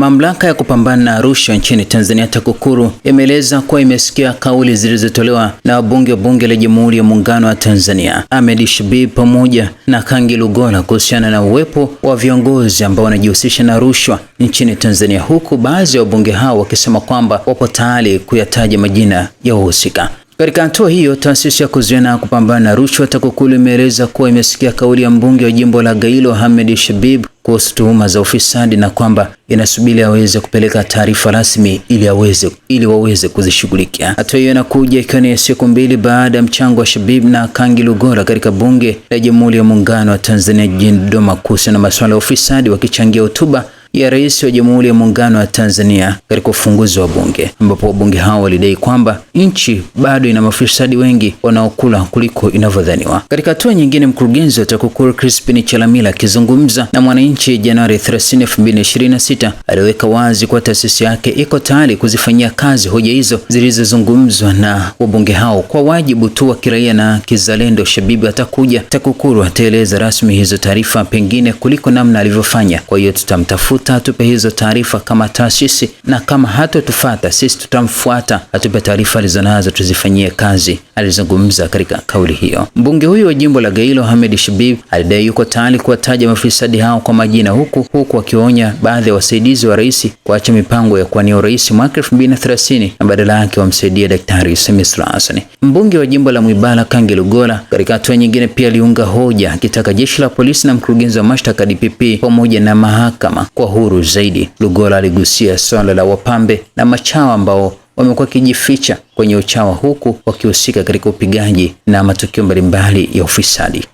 Mamlaka ya kupambana na rushwa nchini Tanzania TAKUKURU imeeleza kuwa imesikia kauli zilizotolewa na wabunge wa Bunge la Jamhuri ya Muungano wa Tanzania Ahmed Shabib pamoja na Kangi Lugola kuhusiana na uwepo wa viongozi ambao wanajihusisha na rushwa nchini Tanzania, huku baadhi ya wabunge hao wakisema kwamba wapo tayari kuyataja majina ya wahusika. Katika hatua hiyo, taasisi ya kuzuia na kupambana na rushwa TAKUKURU imeeleza kuwa imesikia kauli ya mbunge wa jimbo la Gairo Ahmed Shabib kuhusu tuhuma za ufisadi na kwamba inasubiri aweze kupeleka taarifa rasmi ili waweze kuzishughulikia. Hatua hiyo inakuja ikiwa ni siku mbili baada ya mchango wa Shabib na Kangi Lugola katika Bunge la Jamhuri ya Muungano wa Tanzania jijini Dodoma kuhusiana na masuala ya ufisadi, wakichangia hotuba ya Rais wa Jamhuri ya Muungano wa Tanzania katika ufunguzi wa bunge, ambapo wabunge hao walidai kwamba nchi bado ina mafisadi wengi wanaokula kuliko inavyodhaniwa. Katika hatua nyingine, mkurugenzi wa TAKUKURU Crispin Chalamila akizungumza na Mwananchi Januari 30, 2026 aliweka wazi kwa taasisi yake iko tayari kuzifanyia kazi hoja hizo zilizozungumzwa na wabunge hao kwa wajibu tu wa kiraia na kizalendo. Shabibu atakuja TAKUKURU ataeleza rasmi hizo taarifa pengine kuliko namna alivyofanya. Kwa hiyo tutamtafuta atupe hizo taarifa kama taasisi, na kama hatotufuata sisi tutamfuata atupe taarifa alizonazo tuzifanyie kazi, alizungumza katika kauli hiyo. Mbunge huyo wa jimbo la Gairo Ahmed Shabib alidai yuko tayari kuwataja mafisadi hao kwa majina, huku akionya baadhi ya wasaidizi wa rais kuacha mipango ya kuwania urais mwaka 2030 na badala yake wamsaidie Daktari Samia Suluhu Hassan. Mbunge wa jimbo la Mwibara Kangi Lugola katika hatua nyingine pia aliunga hoja akitaka jeshi la polisi na mkurugenzi wa mashtaka DPP pamoja na mahakama kwa huru zaidi. Lugola aligusia swala la wapambe na machawa ambao wamekuwa kijificha kwenye uchawa huku wakihusika katika upigaji na matukio mbalimbali ya ufisadi.